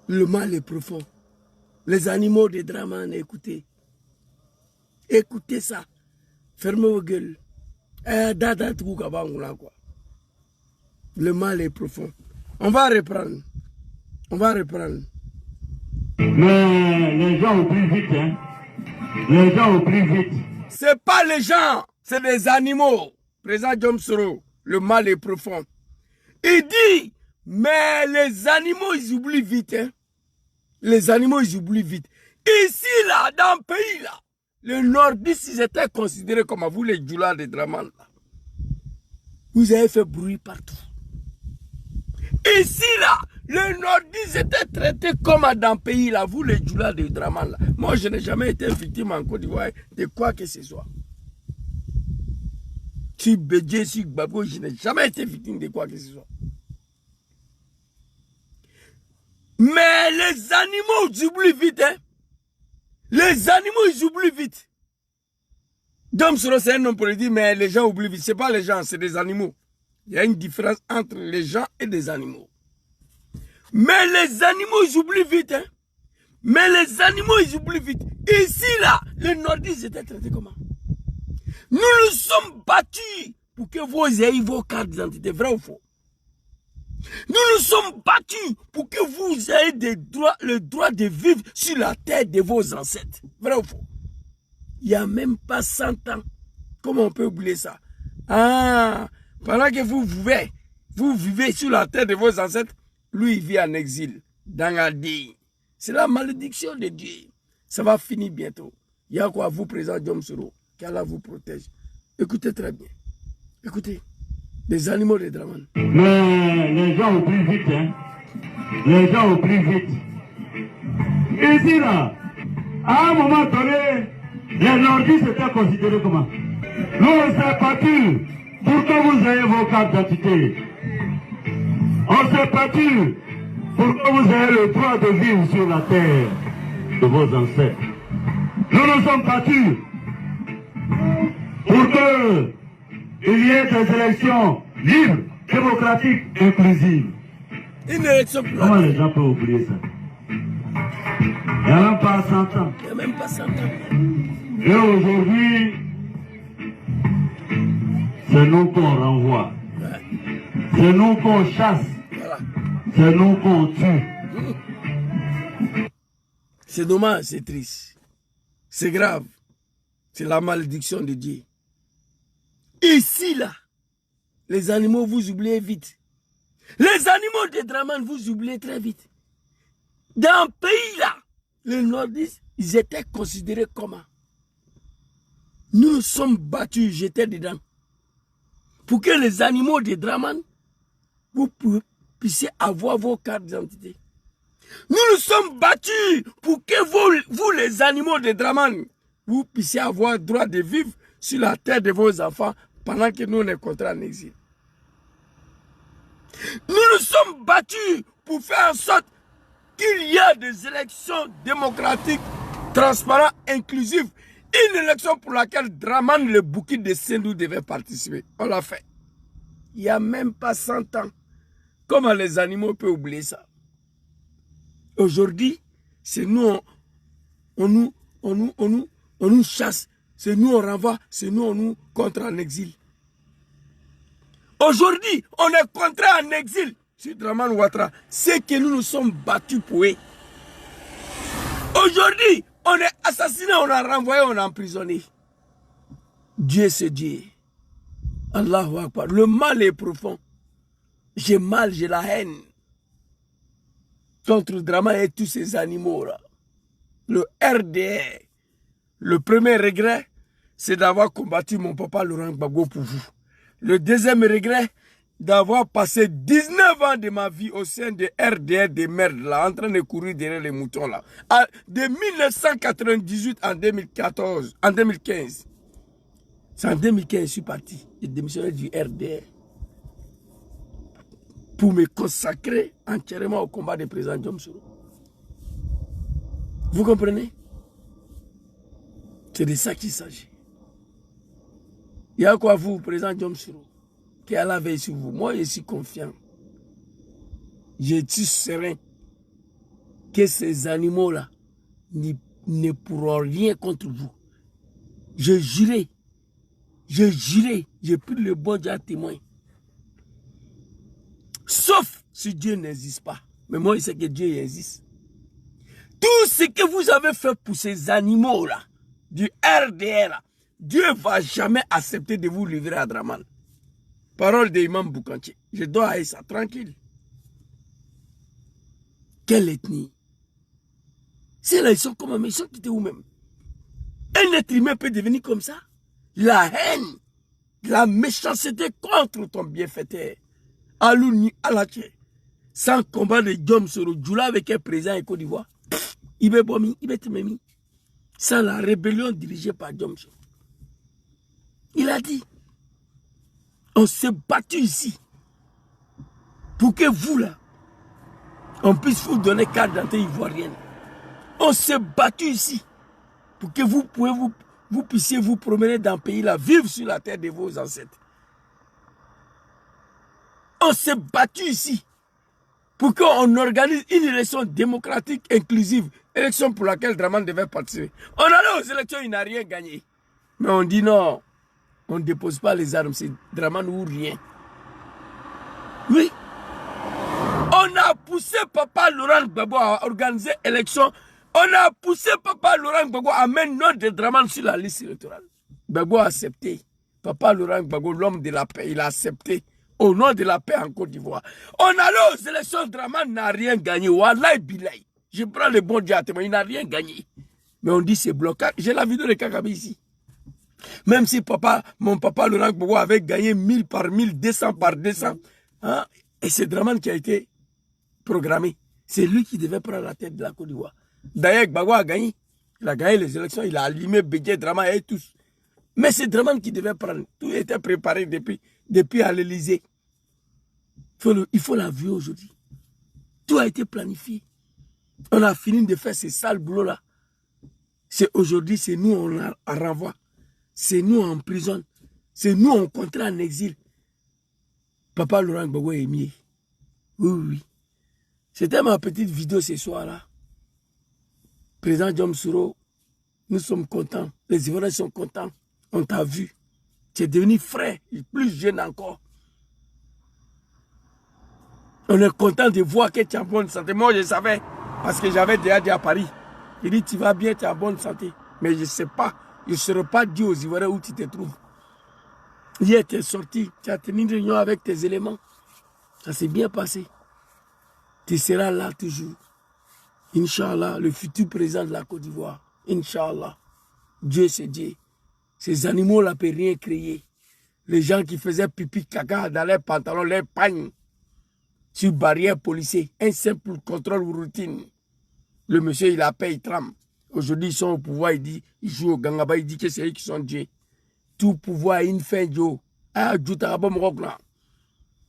Speaker 1: Le mal est profond. Les animaux des Draman, écoutez. Écoutez ça. Fermez vos gueules. Le mal est profond. On va reprendre.
Speaker 5: Mais les gens au plus vite, hein. Les gens au plus vite.
Speaker 1: C'est pas les gens, c'est les animaux. Président Diom Soro, le mal est profond. Il dit, mais les animaux, ils oublient vite. Hein. Les animaux, ils oublient vite. Ici, là, dans le pays, là, les nordistes, ils étaient considérés comme vous, les djoulas de Draman. Là. Vous avez fait bruit partout. Ici, là, les nordistes étaient traités comme dans le pays, là, vous, les djoulas de Draman. Là. Moi, je n'ai jamais été victime en Côte d'Ivoire de quoi que ce soit. Si Bédjé, si Gbagbo, je n'ai jamais été victime de quoi que ce soit. Mais les animaux, ils oublient vite. Hein? Les animaux, ils oublient vite. Diom Soro, c'est un homme pour le dire, mais les gens oublient vite. Ce n'est pas les gens, c'est des animaux. Il y a une différence entre les gens et les animaux. Mais les animaux, ils oublient vite. Hein? Mais les animaux, ils oublient vite. Ici, là, les nordistes étaient traités comment? Nous nous sommes battus pour que vous ayez vos cartes d'identité, vrai ou faux? Nous nous sommes battus pour que vous ayez le droit de vivre sur la terre de vos ancêtres. Vrai ou faux? Il n'y a même pas 100 ans. Comment on peut oublier ça? Ah, pendant que vous vivez sur la terre de vos ancêtres, lui, il vit en exil, dans Adi. C'est la malédiction de Dieu. Ça va finir bientôt. Il y a quoi, vous, président Diom Soro, qu'Allah vous protège. Écoutez très bien. Écoutez. Les animaux des Draman.
Speaker 5: Mais les gens au plus vite, hein. Les gens au plus vite. Ici, là, à un moment donné, les nordistes étaient considérés comment? Nous, on s'est battu pour que vous ayez vos cartes d'identité. On s'est battu pour que vous ayez le droit de vivre sur la terre de vos ancêtres. Nous nous sommes battus pour que il y ait des élections libres, démocratiques, inclusives.
Speaker 1: Une élection plus.
Speaker 5: Comment les gens peuvent oublier ça? Il n'y a même pas 100 ans.
Speaker 1: Il n'y a même pas 100 ans.
Speaker 5: Et aujourd'hui, c'est nous qu'on renvoie. Ouais. C'est nous qu'on chasse. Voilà. C'est nous qu'on tue.
Speaker 1: C'est dommage, c'est triste. C'est grave. C'est la malédiction de Dieu. Ici, là, les animaux, vous oubliez vite. Les animaux de Draman, vous oubliez très vite. Dans le pays, là, les nordistes, ils étaient considérés comment? Nous nous sommes battus, j'étais dedans. Pour que les animaux de Draman, vous puissiez avoir vos cartes d'identité. Nous nous sommes battus pour que vous les animaux de Draman, vous puissiez avoir droit de vivre sur la terre de vos enfants pendant que nous on est contraints en exil. Nous nous sommes battus pour faire en sorte qu'il y ait des élections démocratiques, transparentes, inclusives. Une élection pour laquelle Draman, le bouquet de Sendou, devait participer. On l'a fait. Il n'y a même pas 100 ans. Comment les animaux peuvent oublier ça? Aujourd'hui, c'est nous, on nous chasse. C'est nous, on renvoie. C'est nous, on nous contre en exil. Aujourd'hui, on est contraint en exil sur Draman Ouattara. C'est que nous nous sommes battus pour eux. Aujourd'hui, on est assassiné, on a renvoyé, on a emprisonné. Dieu, c'est Dieu. Allahu Akbar. Le mal est profond. J'ai mal, j'ai la haine contre Draman et tous ces animaux-là. Le RDR, le premier regret, c'est d'avoir combattu mon papa Laurent Gbagbo pour vous. Le deuxième regret, d'avoir passé 19 ans de ma vie au sein de RDR de merde, là, en train de courir derrière les moutons, là. De 1998 en 2014, en 2015. C'est en 2015 que je suis parti. J'ai démissionné du RDR pour me consacrer entièrement au combat du président Diom Soro. Vous comprenez? C'est de ça qu'il s'agit. Il y a quoi vous, président Diom Soro, qui a la veille sur vous? Moi, je suis confiant. Je suis serein que ces animaux-là ne pourront rien contre vous. Je jurais, j'ai pris le bon Dieu à témoin. Sauf si Dieu n'existe pas. Mais moi, je sais que Dieu existe. Tout ce que vous avez fait pour ces animaux-là, du RDR, là, Dieu ne va jamais accepter de vous livrer à Draman. Parole d'Imam Boukanché. Je dois aller ça tranquille. Quelle ethnie? C'est là, ils sont comme un, ils sont quittés où-même. Un être humain peut devenir comme ça. La haine, la méchanceté contre ton bienfaiteur. Alouni Alaché. Sans combat de Diom Soro, Djoula avec un président et Côte d'Ivoire. Il va bomi, il va te memi. Sans la rébellion dirigée par Diom Soro. Il a dit, on s'est battu ici pour que vous là, on puisse vous donner carte d'identité ivoirienne. On s'est battu ici pour que vous puissiez vous promener dans le pays là, vivre sur la terre de vos ancêtres. On s'est battu ici pour qu'on organise une élection démocratique inclusive, élection pour laquelle Draman devait participer. On allait aux élections, il n'a rien gagné. Mais on dit non. On ne dépose pas les armes, c'est Draman ou rien. Oui. On a poussé Papa Laurent Gbagbo à organiser l'élection. On a poussé Papa Laurent Gbagbo à mettre nom de Draman sur la liste électorale. Gbagbo a accepté. Papa Laurent Gbagbo, l'homme de la paix, il a accepté. Au nom de la paix en Côte d'Ivoire. On allait aux élections, Draman n'a rien gagné. Wallahi Bilay. Je prends le bon Dieu à témoin, il n'a rien gagné. Mais on dit c'est blocage. J'ai la vidéo de Kagame ici. Même si mon papa Laurent Gbagbo avait gagné 1000 par 1000, 200 par 200. Hein? Et c'est Draman qui a été programmé. C'est lui qui devait prendre la tête de la Côte d'Ivoire. D'ailleurs, Gbagbo a gagné. Il a gagné les élections. Il a allumé Bédié, Draman et tous. Mais c'est Draman qui devait prendre. Tout était préparé depuis à l'Élysée. Il faut la vue aujourd'hui. Tout a été planifié. On a fini de faire ces sales boulots-là. C'est aujourd'hui, c'est nous on renvoie. C'est nous en prison. C'est nous en contrat en exil. Papa Laurent Gbagbo est mieux. Oui. C'était ma petite vidéo ce soir-là. Président Diom Soro, nous sommes contents. Les Ivoiriens sont contents. On t'a vu. Tu es devenu frère, plus jeune encore. On est content de voir que tu es en bonne santé. Moi, je savais, parce que j'avais déjà dit à Paris. Il dit, tu vas bien, tu es en bonne santé. Mais je ne sais pas Je ne serai pas dit aux Ivoiriens où tu te trouves. Hier, tu es sorti, tu as tenu une réunion avec tes éléments. Ça s'est bien passé. Tu seras là toujours. Inch'Allah, le futur président de la Côte d'Ivoire. Inch'Allah. Dieu c'est Dieu. Ces animaux-là ne peuvent rien créer. Les gens qui faisaient pipi caca dans leurs pantalons, leurs pagnes, sur barrière policière, un simple contrôle routine. Le monsieur, il a payé, il trame. Aujourd'hui, ils sont au pouvoir, il joue au Gangaba, il dit que c'est eux qui sont Dieu. Tout pouvoir a une fin, Joe.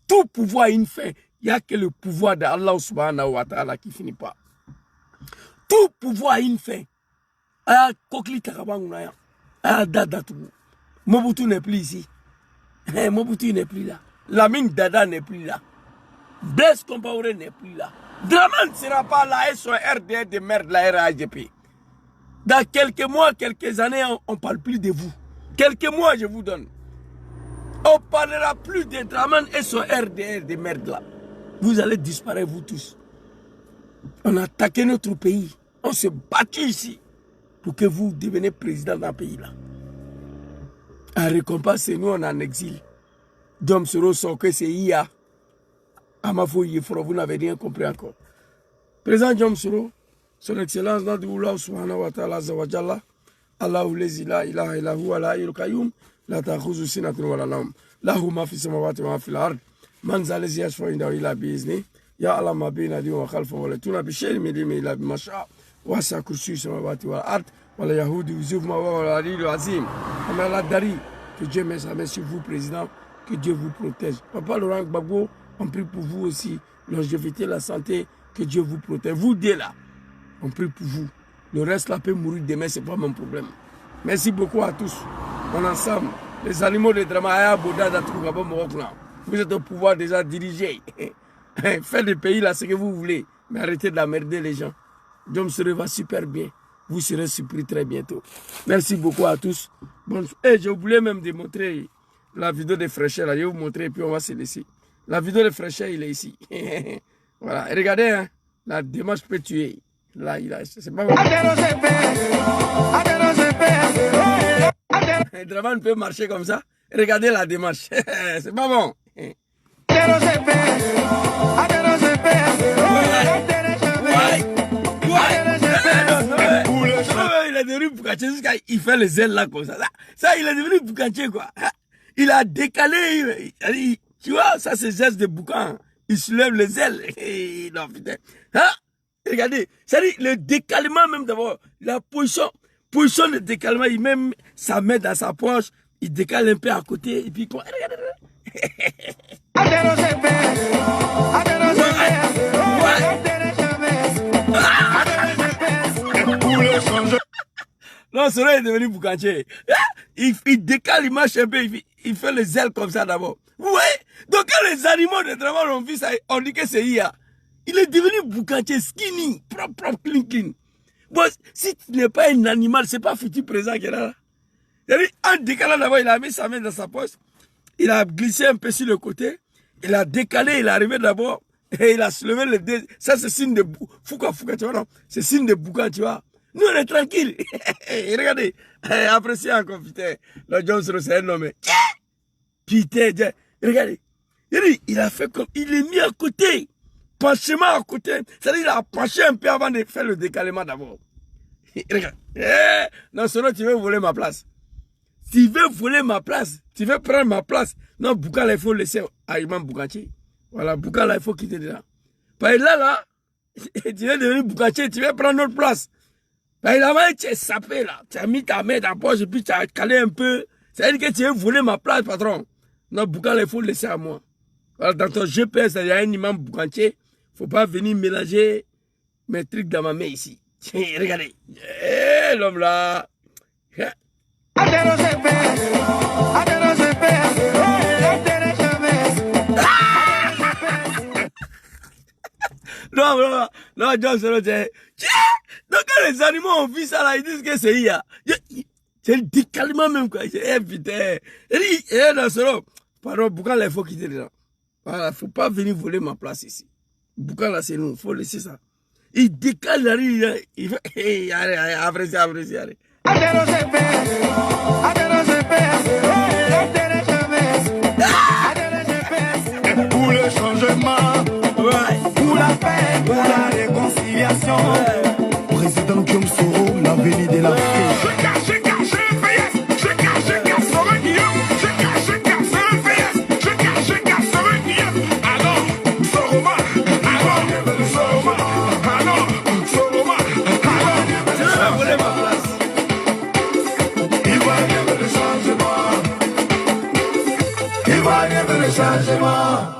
Speaker 1: Tout pouvoir a une fin. Il n'y a que le pouvoir d'Allah subhanahu wa ta'ala qui ne finit pas. Tout pouvoir a une fin. Mobutu n'est plus ici. Mobutu n'est plus là. Lamine Dada n'est plus là. Blaise Compaoré n'est plus là. Draman ne sera pas là et son RDR de merde, la RAGP. Dans quelques mois, quelques années, on ne parle plus de vous. Quelques mois, je vous donne. On ne parlera plus de Draman et son RDR de merde là. Vous allez disparaître, vous tous. On a attaqué notre pays. On s'est battu ici pour que vous deveniez président d'un pays là. En récompense, nous, on est en exil. Dom Soro sort que c'est IA. Amafo Yefro, vous n'avez rien compris encore. Président Dom Soro, son excellence, Nadoulah Subhanahu wa ta'ala Zawajalla, Allahu lezi la ilaha illahu wa la ilaha la ta'khuzu sinatun wa la nawm. Lahu ma fi samawati wa ma fil ard. Man zalezi yashfa indahu ila biizni. Ya Allah ma bayna yadayhi wa khalfahu wa la tuna bi shay'in min ilmihi illa bima sha'a. Wa sa kursiyyuhu samawati wal ard. Wa la yahudu hifzuhuma wa huwa al-aliyyul azim. Amala Dari, que Dieu met sa main sur vous, président, que Dieu vous protège. Papa Laurent Gbagbo, on prie pour vous aussi. Longévité, la santé, que Dieu vous protège. Vous deux là, on prie pour vous. Le reste là peut mourir demain, ce n'est pas mon problème. Merci beaucoup à tous. On est ensemble. Les animaux de Drama, vous êtes au pouvoir déjà dirigé. Faites des pays là ce que vous voulez. Mais arrêtez d'emmerder les gens. Dieu me va super bien. Vous serez surpris très bientôt. Merci beaucoup à tous. Bon, j'ai oublié même de montrer la vidéo de Fraîcheur. Je vais vous montrer et puis on va se laisser. La vidéo de Fraîcheur, il est ici. Voilà. Et regardez, hein, la démarche peut tuer. Là, il a. C'est pas bon. Le Draman peut marcher comme ça. Regardez la démarche. C'est pas bon. Il est devenu Boukaché jusqu'à il fait les ailes là comme ça. Ça, il est devenu Boukaché quoi. Il a décalé. Tu vois, ça c'est geste de Boucan. Il soulève les ailes. Non, putain. Hein? Regardez, c'est-à-dire le décalement même d'abord. La position de décalement, il met sa main dans sa poche. Il décale un peu à côté. Et puis quoi? Regardez. Non, ce est devenu Boukanché. Il décale, il marche un peu, il fait les ailes comme ça d'abord. Oui. Donc quand les animaux de travail ont vu ça, on dit que c'est IA. Il est devenu Boukanché skinny, propre, clean. Bon, si tu n'es pas un animal, c'est pas futur présent qui est là. En décalant d'abord, il a mis sa main dans sa poche. Il a glissé un peu sur le côté. Il a décalé, il est arrivé d'abord. Et il a soulevé le dé. Ça, c'est signe de Fouka, tu vois, non? C'est signe de Boucan, tu vois. Nous, on est tranquille. Regardez. Appréciez encore, putain. Le John Soro, c'est un homme. Putain, regardez. Il a fait comme. Il est mis à côté. Penchement à côté. C'est-à-dire, il a penché un peu avant de faire le décalement d'abord. Regarde. Non, Soro, tu veux voler ma place. Tu veux voler ma place. Tu veux prendre ma place. Non, Boucan, il faut laisser à Imam Boukanché. Voilà, Boucan, là, il faut quitter dedans. Parce que là, tu veux devenir Boukanché, tu veux prendre notre place. Parce que là, tu es sapé, là. Tu as mis ta main dans la poche et puis tu as calé un peu. C'est-à-dire que tu veux voler ma place, patron. Non, Boucan, là, il faut laisser à moi. Voilà, dans ton GPS, il y a un imam Boukanché. Il ne faut pas venir mélanger mes trucs dans ma main ici. Regardez. L'homme là. Non, John Soro, donc quand les animaux ont vu ça là, ils disent que c'est IA. C'est le décalement même quoi. Putain. John Soro, pardon, Boucan là, il faut quitter dedans. Voilà, il ne faut pas venir voler ma place ici. Boucan là, c'est nous, il faut laisser ça. Il décale, il fait, appréciez, allez.
Speaker 7: Pour le changement, pour la paix, pour la réconciliation. Président Guillaume Soro, l'avenir de l'Afrique. Il va y avoir le changement.